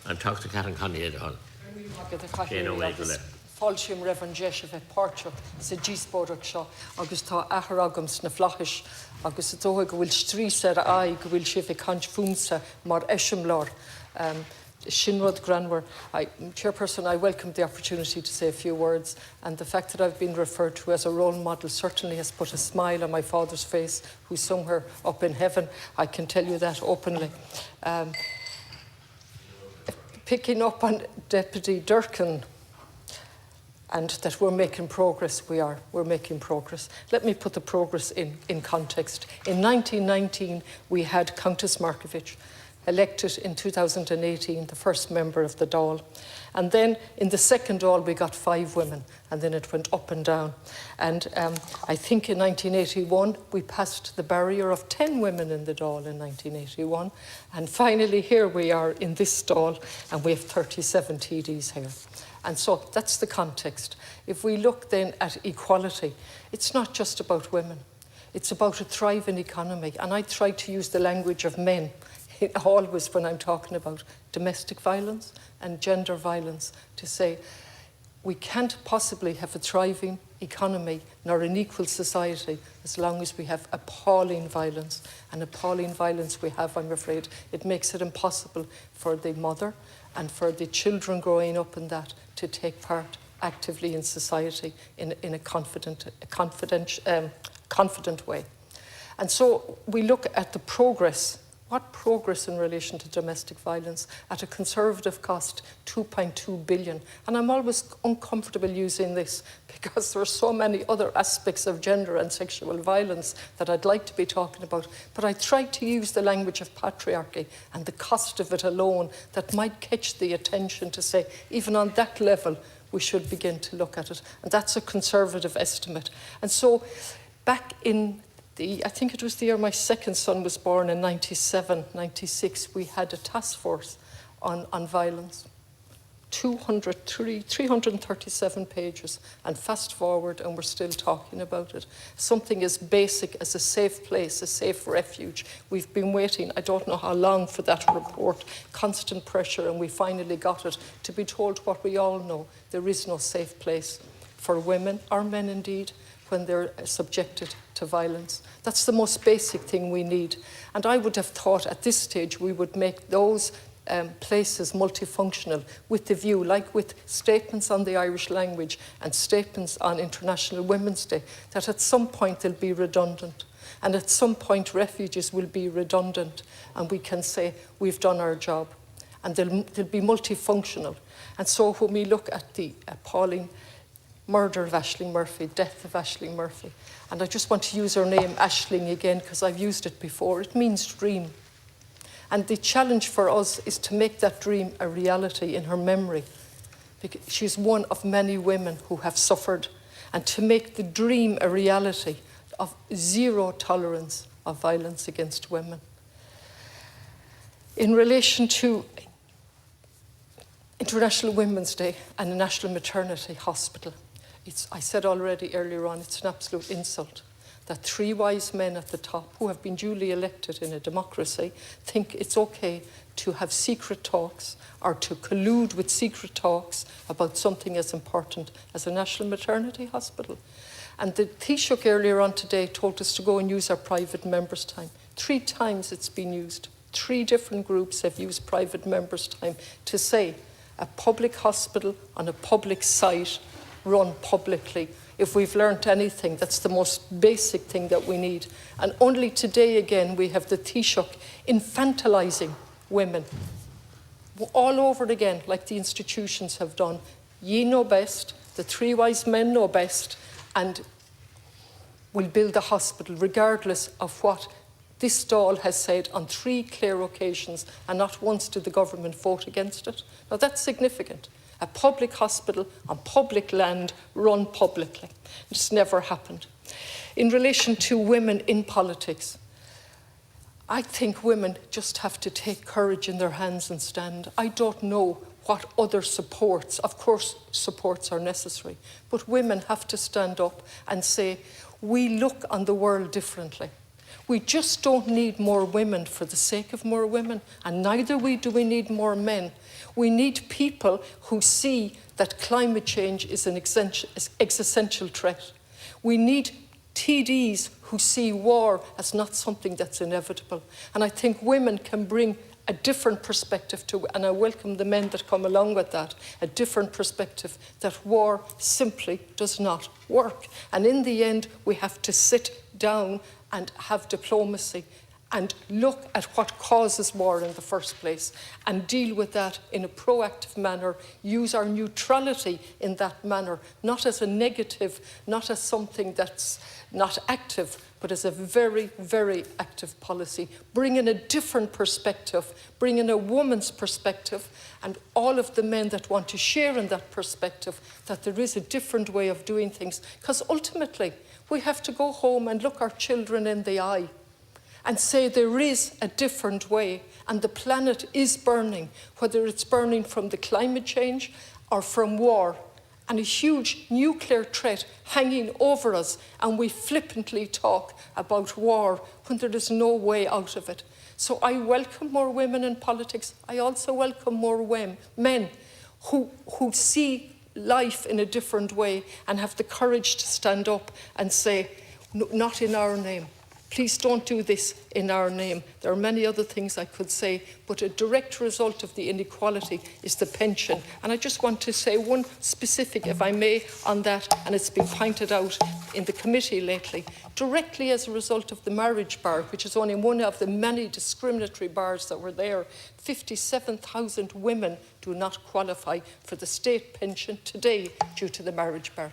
and talk to Catherine Connie on. Fáilsim Reverend Jesh bheith páirteach sa díospóireach seo agus tá ahar agams na flachais agus atótha go bhfuil strís ar aig go bhfuil si bheith cant fúmsa mar eisiom lár. Shinrod Granwer, Chairperson, I welcome the opportunity to say a few words, and the fact that I've been referred to as a role model certainly has put a smile on my father's face, who's somewhere up in heaven. I can tell you that openly. Picking up on Deputy Durkin, and that we're making progress, we're making progress. Let me put the progress in context. In 1919, we had Countess Markovich, elected in 2018, the first member of the Dáil. And then in the second Dáil, we got 5 women, and then it went up and down. And I think in 1981, we passed the barrier of 10 women in the Dáil in 1981. And finally, here we are in this Dáil, and we have 37 TDs here. And so that's the context. If we look then at equality, it's not just about women. It's about a thriving economy. And I try to use the language of men always when I'm talking about domestic violence and gender violence, to say we can't possibly have a thriving economy nor an equal society as long as we have appalling violence. And appalling violence we have, I'm afraid, it makes it impossible for the mother and for the children growing up in that to take part actively in society in a confident way. And so we look at the progress. What progress in relation to domestic violence at a conservative cost, 2.2 billion. And I'm always uncomfortable using this because there are so many other aspects of gender and sexual violence that I'd like to be talking about. But I try to use the language of patriarchy and the cost of it alone that might catch the attention to say, even on that level, we should begin to look at it. And that's a conservative estimate. And so back in I think it was the year my second son was born in 97, 96, we had a task force on violence. 337 pages, and fast forward and we're still talking about it. Something as basic as a safe place, a safe refuge. We've been waiting, I don't know how long, for that report, constant pressure, and we finally got it, to be told what we all know: there is no safe place for women, or men indeed, when they're subjected to violence. That's the most basic thing we need. And I would have thought at this stage we would make those places multifunctional with the view, like with statements on the Irish language and statements on International Women's Day, that at some point they'll be redundant. And at some point refuges will be redundant and we can say we've done our job. And they'll be multifunctional. And so when we look at the appalling murder of Aisling Murphy, death of Aisling Murphy. And I just want to use her name, Aisling, again, because I've used it before. It means dream. And the challenge for us is to make that dream a reality in her memory. Because she's one of many women who have suffered. And to make the dream a reality of zero tolerance of violence against women. In relation to International Women's Day and the National Maternity Hospital, I said already earlier on, it's an absolute insult that 3 wise men at the top, who have been duly elected in a democracy, think it's okay to have secret talks or to collude with secret talks about something as important as a national maternity hospital. And the Taoiseach earlier on today told us to go and use our private members' time. 3 times it's been used. 3 different groups have used private members' time to say a public hospital on a public site run publicly. If we've learnt anything, that's the most basic thing that we need. And only today again we have the Taoiseach infantilising women all over again, like the institutions have done. Ye know best, the 3 wise men know best, and will build a hospital regardless of what this Dáil has said on 3 clear occasions, and not once did the government vote against it. Now that's significant. A public hospital on public land run publicly. It's never happened. In relation to women in politics, I think women just have to take courage in their hands and stand. I don't know what other supports, of course supports are necessary, but women have to stand up and say, we look on the world differently. We just don't need more women for the sake of more women, and neither do we need more men. We need people who see that climate change is an existential threat. We need TDs who see war as not something that's inevitable. And I think women can bring a different perspective to, and I welcome the men that come along with that, a different perspective that war simply does not work. And in the end, we have to sit down and have diplomacy and look at what causes war in the first place and deal with that in a proactive manner, use our neutrality in that manner, not as a negative, not as something that's not active, but as a very, very active policy. Bring in a different perspective, bring in a woman's perspective, and all of the men that want to share in that perspective, that there is a different way of doing things. Because ultimately, we have to go home and look our children in the eye and say there is a different way, and the planet is burning, whether it's burning from the climate change or from war, and a huge nuclear threat hanging over us, and we flippantly talk about war when there is no way out of it. So I welcome more women in politics. I also welcome more men who see life in a different way and have the courage to stand up and say, not in our name. Please don't do this in our name. There are many other things I could say, but a direct result of the inequality is the pension. And I just want to say one specific, if I may, on that, and it's been pointed out in the committee lately. Directly as a result of the marriage bar, which is only one of the many discriminatory bars that were there, 57,000 women do not qualify for the state pension today due to the marriage bar.